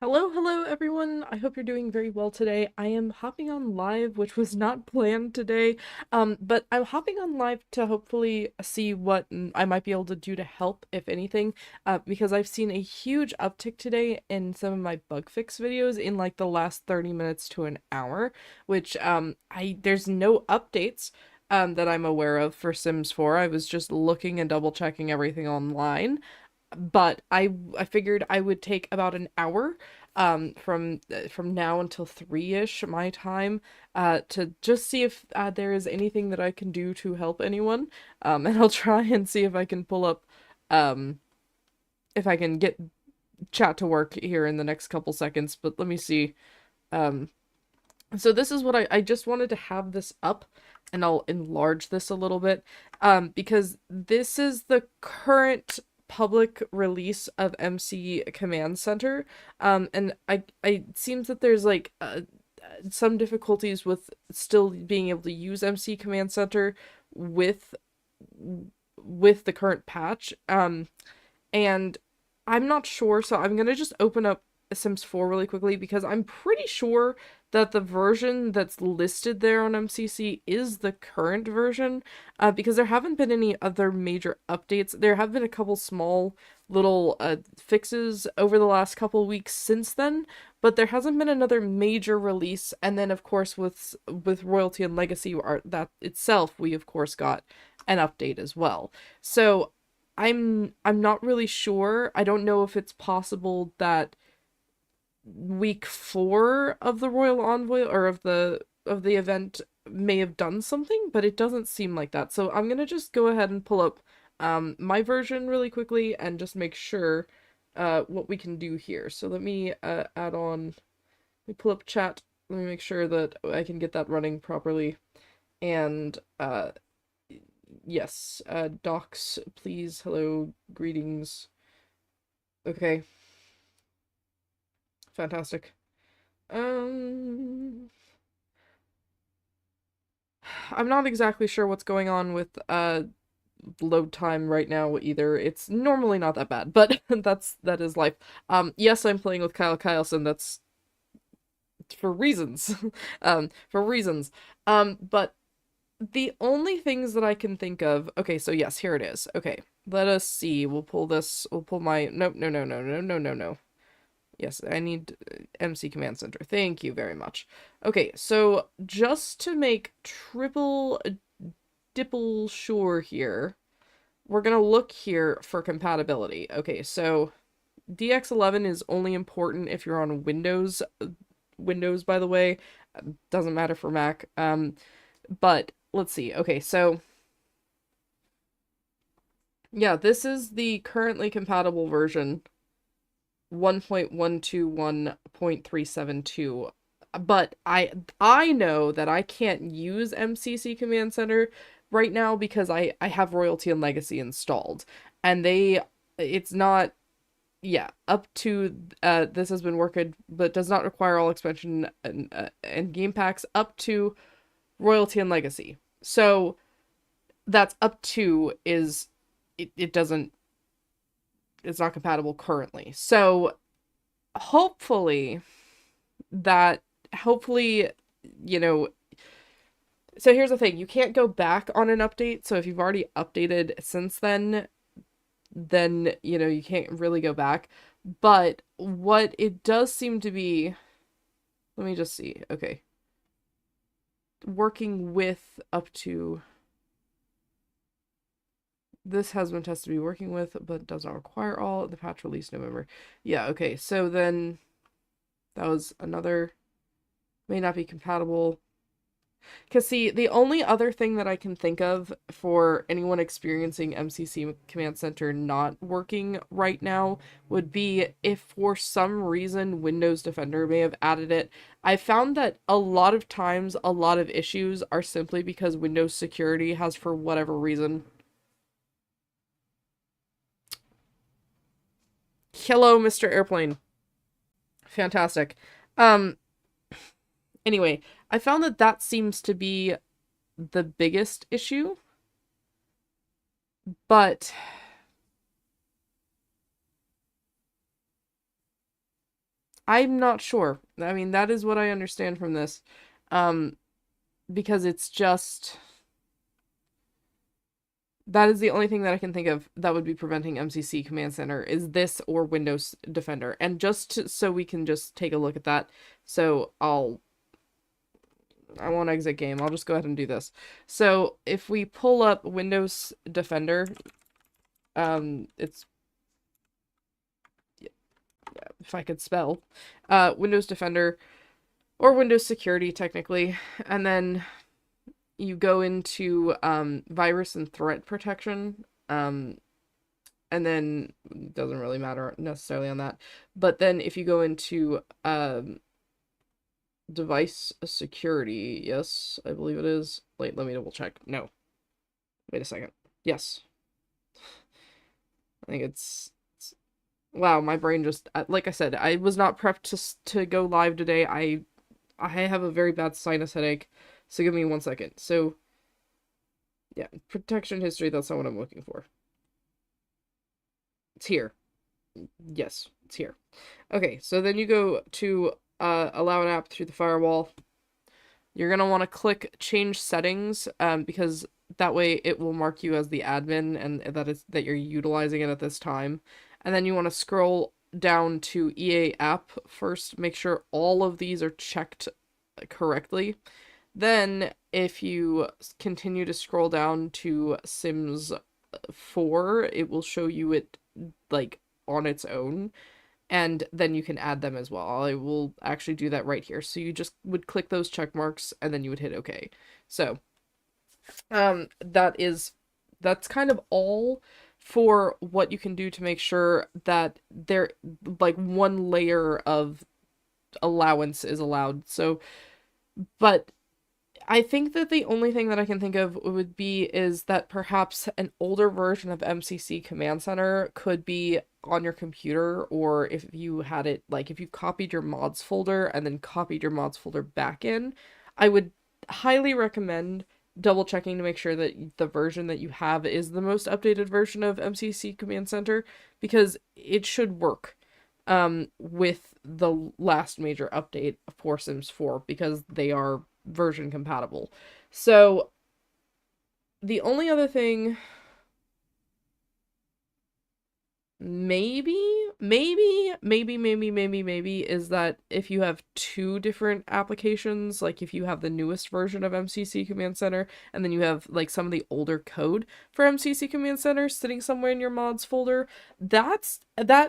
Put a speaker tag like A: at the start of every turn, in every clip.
A: Hello everyone. I hope you're doing very well today. I am hopping on live, which was not planned today. But I'm hopping on live to hopefully see what I might be able to do to help, if anything, because I've seen a huge uptick today in some of my bug fix videos in like the last 30 minutes to an hour, which there's no updates that I'm aware of for Sims 4. I was just looking and double checking everything online, but I figured I would take about an hour from now until 3-ish my time to just see if there is anything that I can do to help anyone, and I'll try and see if I can pull up um if I can get chat to work here in the next couple seconds. But let me see. um so this is what I just wanted to have this up, and I'll enlarge this a little bit, because this is the current public release of MC Command Center, and it seems that there's like some difficulties with still being able to use MC Command Center with the current patch, and I'm not sure, so I'm gonna just open up Sims 4 really quickly because I'm pretty sure that the version that's listed there on MCC is the current version, because there haven't been any other major updates. There have been a couple small little fixes over the last couple weeks since then, but there hasn't been another major release. And then, of course, with Royalty and Legacy art that itself, we of course got an update as well. So I'm not really sure. I don't know if it's possible that week 4 of the Royal Envoy or of the event may have done something, but it doesn't seem like that. So I'm gonna just go ahead and pull up my version really quickly and just make sure what we can do here. So let me add on, let me pull up chat. Let me make sure that I can get that running properly. And yes, docs, please. Hello, greetings. Okay, fantastic. Um, I'm not exactly sure what's going on with load time right now either. It's normally not that bad, but that is life. Yes, I'm playing with Kyle Kyleson. That's for reasons. For reasons. But the only things that I can think of. Okay, so yes, here it is. Okay, let us see. We'll pull this. We'll pull my. Nope. No. No. No. No. No. No. No. Yes, I need MC Command Center. Thank you very much. Okay, so just to make triple dipple sure here, we're gonna look here for compatibility. Okay, so DX11 is only important if you're on Windows. Windows, by the way, doesn't matter for Mac. But let's see. Okay, so yeah, this is the currently compatible version, 1.121.372. But I know that I can't use MCC Command Center right now because I have Royalty and Legacy installed. And it's not, yeah, up to this has been working, but does not require all expansion and game packs up to Royalty and Legacy. So that's up to is it doesn't, it's not compatible currently. So hopefully that hopefully you know so here's the thing, you can't go back on an update. So if you've already updated since then you can't really go back. But what it does seem to be, let me just see. Okay, working with up to this has been tested to be working with, but does not require all. The patch released November. Yeah, okay, so then that was another, may not be compatible. Because, see, the only other thing that I can think of for anyone experiencing MCC Command Center not working right now would be if for some reason Windows Defender may have added it. I found that a lot of times a lot of issues are simply because Windows security has, for whatever reason. Hello, Mr. Airplane. Fantastic. Um, anyway, I found that that seems to be the biggest issue, but I'm not sure. I mean, that is what I understand from this. Um, because it's just that is the only thing that I can think of that would be preventing MCC Command Center is this or Windows Defender. And so we can just take a look at that. So I won't exit game. I'll just go ahead and do this. So if we pull up Windows Defender, it's if I could spell, Windows Defender or Windows Security technically, and then you go into virus and threat protection, and then it doesn't really matter necessarily on that. But then if you go into device security, yes, I believe it is. Wait, let me double check. No. Wait a second. Yes. I think it's wow, my brain just like I said, I was not prepped to go live today. I have a very bad sinus headache. So give me 1 second. So yeah, protection history, that's not what I'm looking for. It's here. Yes, it's here. Okay, so then you go to allow an app through the firewall. You're going to want to click change settings because that way it will mark you as the admin and that you're utilizing it at this time. And then you want to scroll down to EA app first, make sure all of these are checked correctly. Then if you continue to scroll down to Sims 4, it will show you it like on its own, and then you can add them as well. I will actually do that right here. So you just would click those check marks and then you would hit OK. So that's kind of all for what you can do to make sure that there like one layer of allowance is allowed. So but I think that the only thing that I can think of would be is that perhaps an older version of MCC Command Center could be on your computer, or if you had it, like if you copied your mods folder and then copied your mods folder back in, I would highly recommend double checking to make sure that the version that you have is the most updated version of MCC Command Center, because it should work with the last major update for Sims 4 because they are version compatible. So the only other thing maybe is that if you have two different applications, like if you have the newest version of MCC Command Center and then you have like some of the older code for MCC Command Center sitting somewhere in your mods folder, that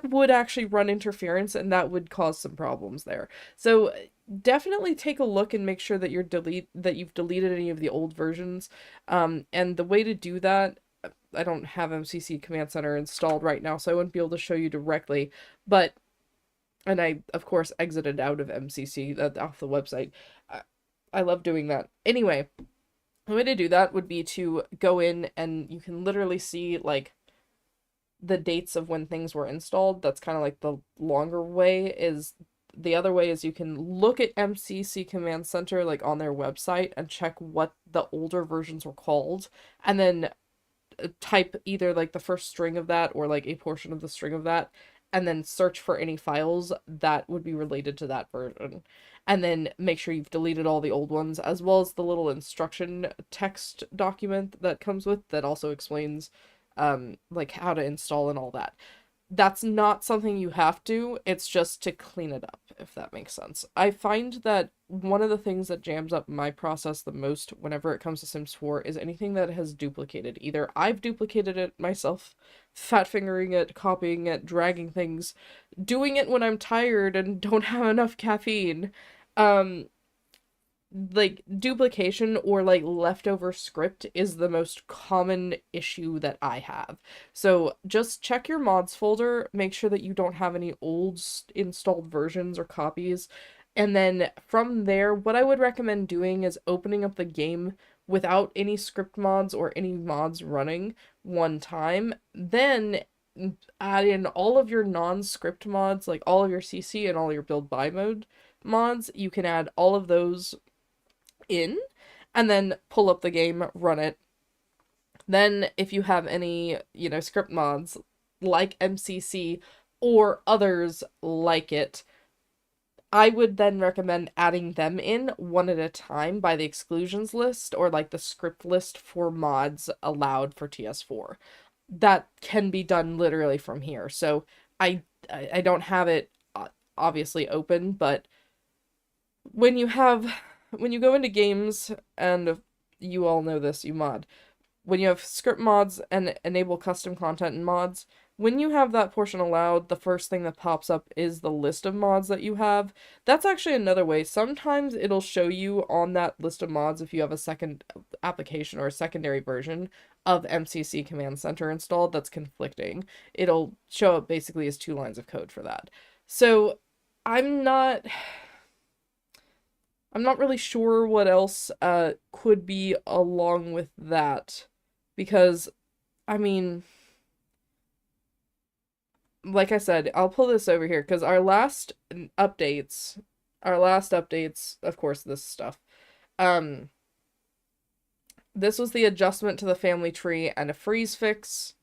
A: would actually run interference and that would cause some problems there. So definitely take a look and make sure that you've deleted any of the old versions. And the way to do that, I don't have MCC Command Center installed right now, so I wouldn't be able to show you directly, and I, of course, exited out of MCC, off the website. I love doing that. Anyway, the way to do that would be to go in and you can literally see, like, the dates of when things were installed. That's kind of like the longer way. The other way is you can look at MCC Command Center, like, on their website and check what the older versions were called, and then type either like the first string of that or like a portion of the string of that, and then search for any files that would be related to that version, and then make sure you've deleted all the old ones, as well as the little instruction text document that comes with that also explains like how to install and all that. That's not something you have to, it's just to clean it up, if that makes sense. I find that one of the things that jams up my process the most whenever it comes to Sims 4 is anything that has duplicated. Either I've duplicated it myself, fat fingering it, copying it, dragging things, doing it when I'm tired and don't have enough caffeine, like duplication or like leftover script is the most common issue that I have. So just check your mods folder, make sure that you don't have any old installed versions or copies, and then from there what I would recommend doing is opening up the game without any script mods or any mods running one time, then add in all of your non-script mods, like all of your CC and all your build by mode mods. You can add all of those in and then pull up the game, run it. Then if you have any, script mods like MCC or others like it, I would then recommend adding them in one at a time by the exclusions list or like the script list for mods allowed for TS4. That can be done literally from here. So I don't have it obviously open, but when you have when you go into games, and you all know this, you mod, when you have script mods and enable custom content and mods, when you have that portion allowed, the first thing that pops up is the list of mods that you have. That's actually another way. Sometimes it'll show you on that list of mods if you have a second application or a secondary version of MCC Command Center installed that's conflicting. It'll show up basically as 2 lines of code for that. So I'm not I'm not really sure what else could be along with that, because I mean, like I said, I'll pull this over here because our last updates, of course, this stuff. Um, this was the adjustment to the family tree and a freeze fix.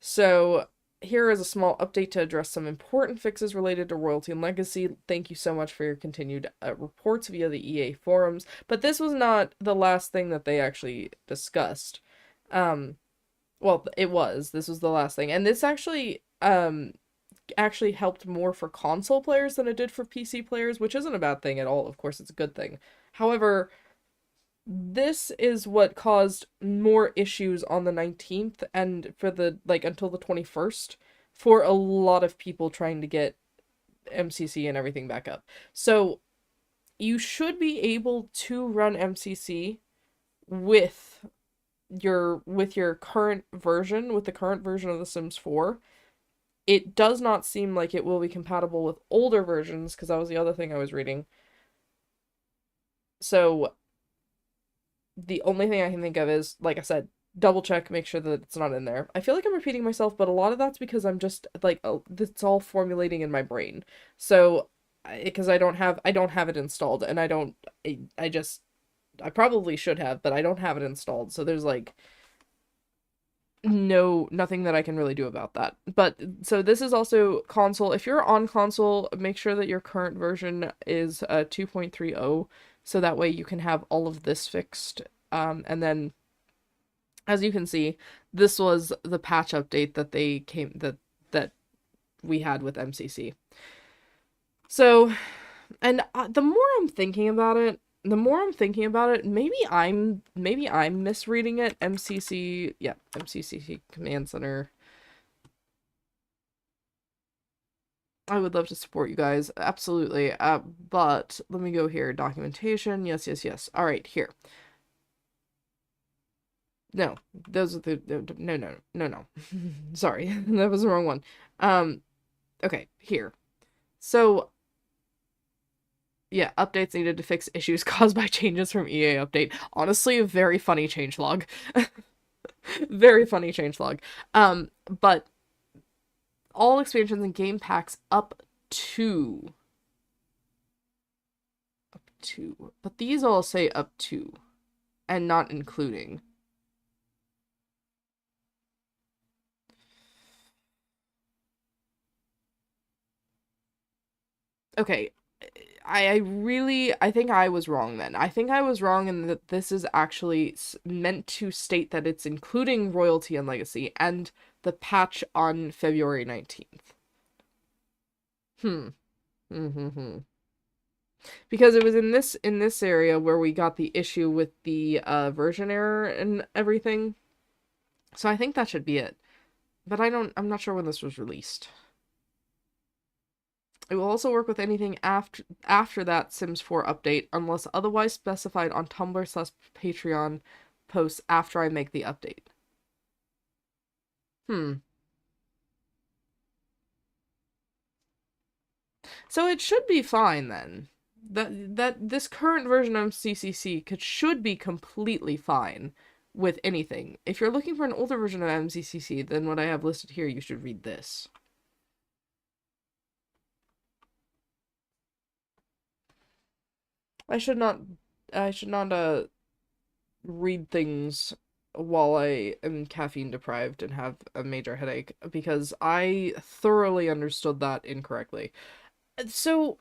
A: So here is a small update to address some important fixes related to royalty and legacy. Thank you so much for your continued reports via the EA forums. But this was not the last thing that they actually discussed. Well, it was. This was the last thing. And this actually helped more for console players than it did for PC players, which isn't a bad thing at all. Of course, it's a good thing. However, this is what caused more issues on the 19th and for the, like, until the 21st for a lot of people trying to get MCC and everything back up. So you should be able to run MCC with your current version, with the current version of The Sims 4. It does not seem like it will be compatible with older versions, because that was the other thing I was reading. So the only thing I can think of is, like I said, double check, make sure that it's not in there. I feel like I'm repeating myself, but a lot of that's because I'm just like, it's all formulating in my brain. So because I don't have it installed, and I probably should have, but I don't have it installed. So there's like nothing that I can really do about that. But so this is also console. If you're on console, make sure that your current version is 2.30, so that way you can have all of this fixed. And then, as you can see, this was the patch update that we had with MCC. So, and the more I'm thinking about it, maybe I'm misreading it. MCCC Command Center. I would love to support you guys, absolutely. But let me go here. Documentation. Yes. All right, here. No, those are the no. Sorry, that was the wrong one. Okay, here. So, yeah, updates needed to fix issues caused by changes from EA update. Honestly, a very funny changelog. Very funny changelog. But all expansions and game packs up to. But these all say up to, and not including. Okay, I think I was wrong then. I think I was wrong in that this is actually meant to state that it's including royalty and legacy and the patch on February 19th. Because it was in this area where we got the issue with the version error and everything. So I think that should be it. But I'm not sure when this was released. It will also work with anything after that Sims 4 update, unless otherwise specified on Tumblr/Patreon posts after I make the update. So it should be fine then. That this current version of MCCC should be completely fine with anything. If you're looking for an older version of MCCC, then what I have listed here, you should read this. I should not read things while I am caffeine deprived and have a major headache, because I thoroughly understood that incorrectly. So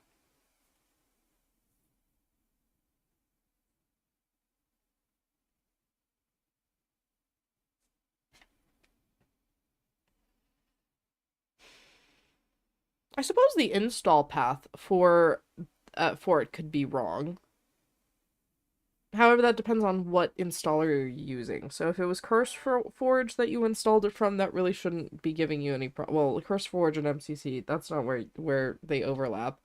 A: I suppose the install path for it could be wrong. However, that depends on what installer you're using. So if it was Forge that you installed it from, that really shouldn't be giving you any well, Forge and MCC, that's not where they overlap.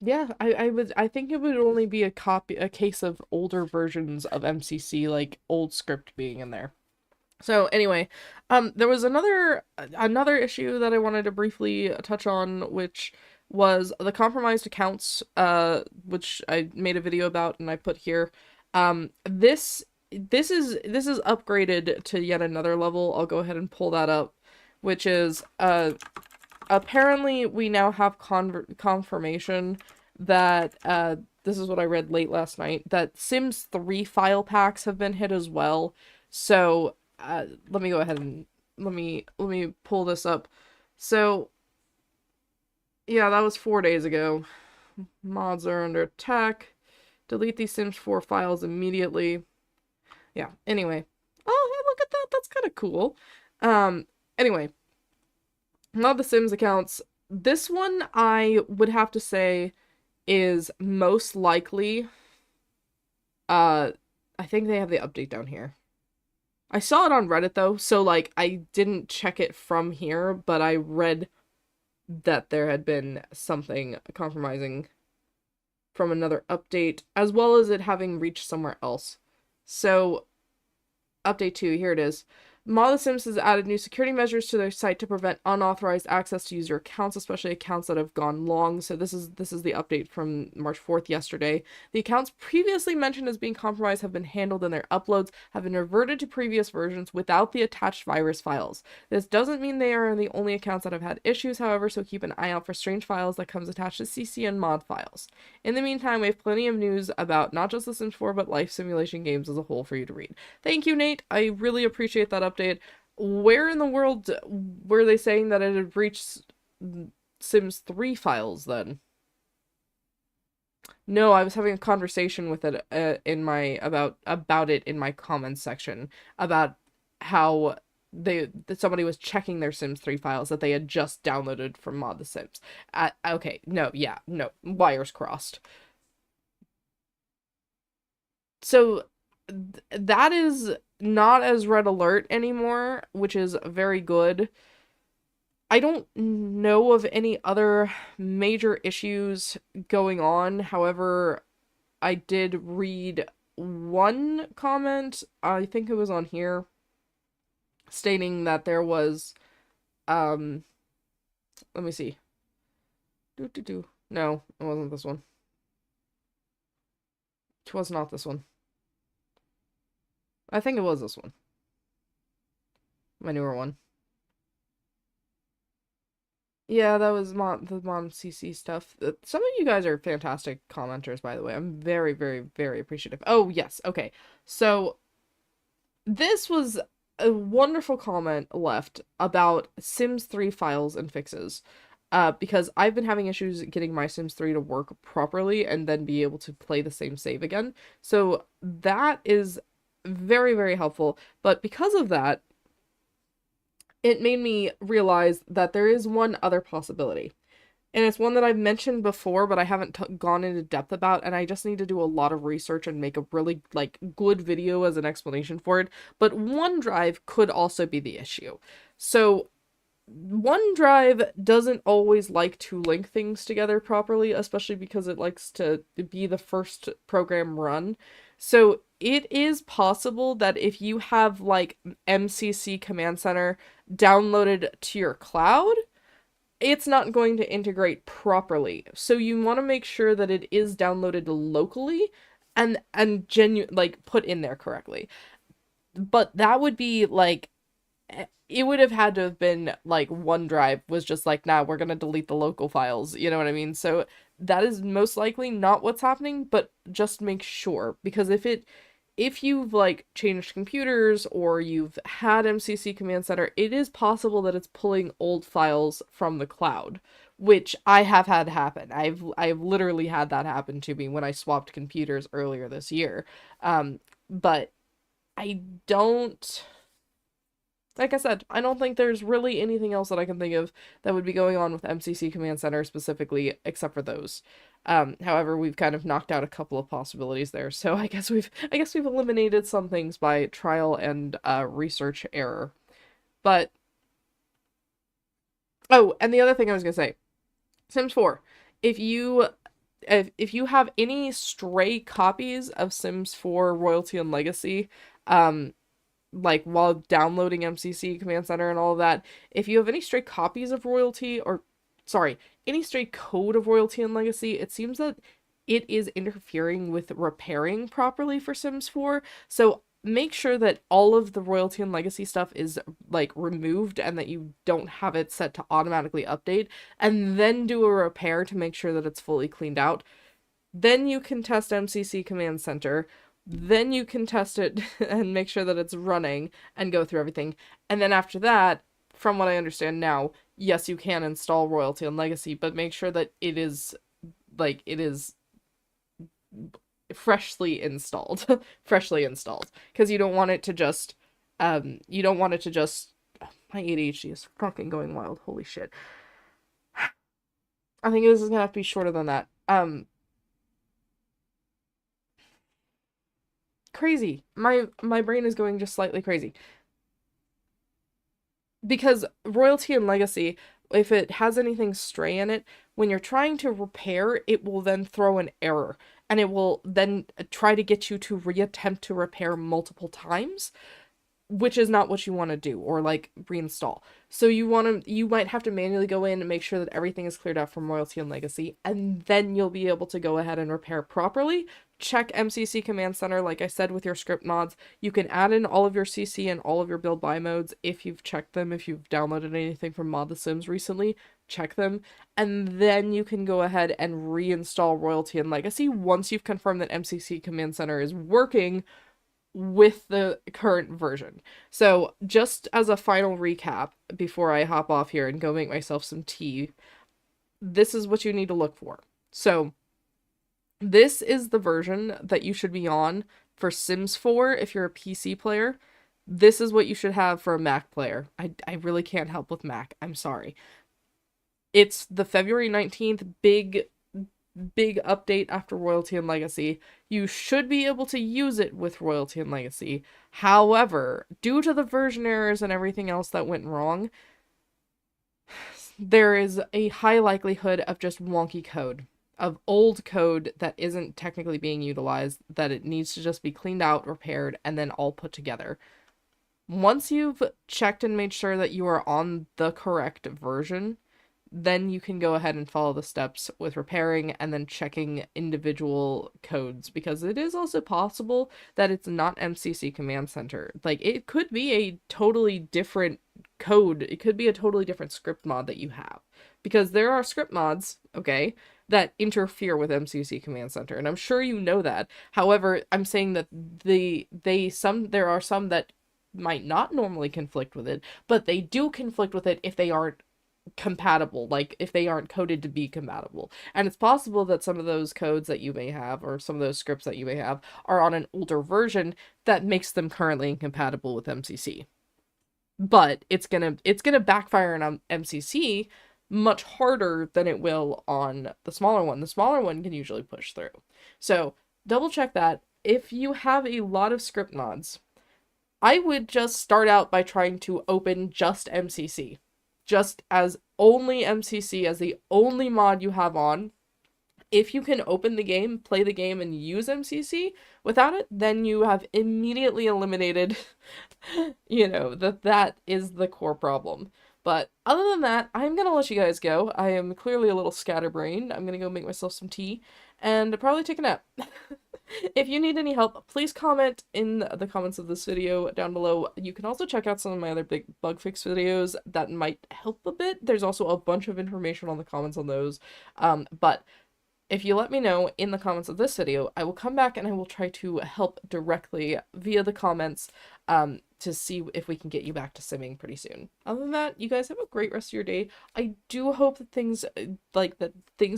A: Yeah, I think it would only be a case of older versions of MCC, like old script being in there. So anyway, there was another issue that I wanted to briefly touch on, which was the compromised accounts, which I made a video about and I put here. This is upgraded to yet another level. I'll go ahead and pull that up, which is apparently we now have confirmation that this is what I read late last night, that Sims 3 file packs have been hit as well. So let me go ahead and let me pull this up. So yeah, that was 4 days ago. Mods are under attack. Delete these Sims 4 files immediately. Yeah, anyway. Oh, hey, look at that. That's kind of cool. Anyway, not the Sims accounts. This one I would have to say is most likely uh I think they have the update down here. I saw it on Reddit though, so like I didn't check it from here, but I read that there had been something compromising from another update, as well as it having reached somewhere else. So, update 2, here it is. Mod The Sims has added new security measures to their site to prevent unauthorized access to user accounts, especially accounts that have gone long. So this is the update from March 4th yesterday. The accounts previously mentioned as being compromised have been handled and their uploads have been reverted to previous versions without the attached virus files. This doesn't mean they are the only accounts that have had issues, however, so keep an eye out for strange files that comes attached to CC and mod files. In the meantime, we have plenty of news about not just The Sims 4, but life simulation games as a whole for you to read. Thank you, Nate. I really appreciate that update. Where in the world were they saying that it had reached Sims 3 files then? No, I was having a conversation with it in my about it in my comments section about how that somebody was checking their Sims 3 files that they had just downloaded from Mod The Sims. Okay, no, yeah, no, wires crossed. So that is not as red alert anymore, which is very good. I don't know of any other major issues going on. However, I did read one comment, I think it was on here, stating that there was, um, let me see. No, it wasn't this one. It was not this one. I think it was this one. My newer one. Yeah, that was the MCCC stuff. Some of you guys are fantastic commenters, by the way. I'm very, very, very appreciative. Oh, yes. Okay. So, this was a wonderful comment left about Sims 3 files and fixes. Because I've been having issues getting my Sims 3 to work properly and then be able to play the same save again. So, that is very, very helpful. But because of that, it made me realize that there is one other possibility. And it's one that I've mentioned before, but I haven't gone into depth about, and I just need to do a lot of research and make a really, like, good video as an explanation for it. But OneDrive could also be the issue. So, OneDrive doesn't always like to link things together properly, especially because it likes to be the first program run. So, it is possible that if you have, like, MCC Command Center downloaded to your cloud, it's not going to integrate properly. So you want to make sure that it is downloaded locally and like put in there correctly. But that would be like, it would have had to have been like OneDrive was just like, nah, we're gonna delete the local files. You know what I mean? So that is most likely not what's happening, but just make sure, because if you've like changed computers or you've had MCC Command Center, it is possible that it's pulling old files from the cloud, which I have had happen. I've literally had that happen to me when I swapped computers earlier this year. But I don't like I said, I don't think there's really anything else that I can think of that would be going on with MCC Command Center specifically, except for those. However, we've kind of knocked out a couple of possibilities there, so I guess we've eliminated some things by trial and research error. But oh, and the other thing I was gonna say, Sims 4, if you if you have any stray copies of Sims 4 Royalty and Legacy, um, like while downloading MCC Command Center and all of that, if you have any stray copies of Royalty, or sorry, any stray code of Royalty and Legacy, it seems that it is interfering with repairing properly for Sims 4. So make sure that all of the Royalty and Legacy stuff is like removed and that you don't have it set to automatically update, and then do a repair to make sure that it's fully cleaned out. Then you can test MCC Command Center. Then you can test it and make sure that it's running and go through everything. And then after that, from what I understand now, yes, you can install Royalty and Legacy, but make sure that it is freshly installed. Freshly installed. Because you don't want it to just you don't want it to just my ADHD is fucking going wild. Holy shit. I think this is gonna have to be shorter than that. Crazy. My brain is going just slightly crazy. Because Royalty and Legacy, if it has anything stray in it, when you're trying to repair, it will then throw an error. And it will then try to get you to reattempt to repair multiple times, which is not what you want to do, or like reinstall. So you might have to manually go in and make sure that everything is cleared out from Royalty and Legacy, and then you'll be able to go ahead and repair properly. Check MCC Command Center, like I said, with your script mods. You can add in all of your CC and all of your build by modes if you've checked them. If you've downloaded anything from Mod The Sims recently, check them. And then you can go ahead and reinstall Royalty and Legacy once you've confirmed that MCC Command Center is working with the current version. So just as a final recap before I hop off here and go make myself some tea, this is what you need to look for. So this is the version that you should be on for Sims 4 if you're a PC player. This is what you should have for a Mac player. I really can't help with Mac. I'm sorry. It's the February 19th big update after Royalty and Legacy. You should be able to use it with Royalty and Legacy. However, due to the version errors and everything else that went wrong, there is a high likelihood of just wonky code, of old code that isn't technically being utilized, that it needs to just be cleaned out, repaired, and then all put together. Once you've checked and made sure that you are on the correct version, then you can go ahead and follow the steps with repairing and then checking individual codes, because it is also possible that it's not MCC Command Center. Like, it could be a totally different code. It could be a totally different script mod that you have, because there are script mods, okay, that interfere with MCC Command Center, and I'm sure you know that. However, I'm saying that there are some that might not normally conflict with it, but they do conflict with it if they aren't compatible, like if they aren't coded to be compatible. And it's possible that some of those codes that you may have, or some of those scripts that you may have, are on an older version that makes them currently incompatible with MCC. But it's gonna backfire on MCC much harder than it will on the smaller one. The smaller one can usually push through. So double check that. If you have a lot of script mods, I would just start out by trying to open just MCC. Just as only MCC as the only mod you have on. If you can open the game, play the game, and use MCC without it, then you have immediately eliminated, that is the core problem. But other than that, I'm gonna let you guys go. I am clearly a little scatterbrained. I'm gonna go make myself some tea and probably take a nap. If you need any help, please comment in the comments of this video down below. You can also check out some of my other big bug fix videos that might help a bit. There's also a bunch of information on the comments on those. But if you let me know in the comments of this video, I will come back and I will try to help directly via the comments to see if we can get you back to simming pretty soon. Other than that, you guys have a great rest of your day. I do hope that things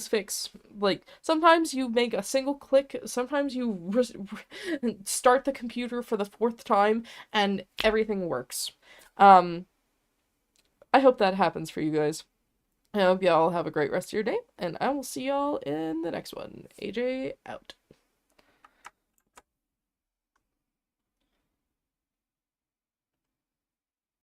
A: fix. Like, sometimes you make a single click, sometimes you start the computer for the 4th time, and everything works. Um, I hope that happens for you guys. I hope y'all have a great rest of your day, and I will see y'all in the next one. AJ out.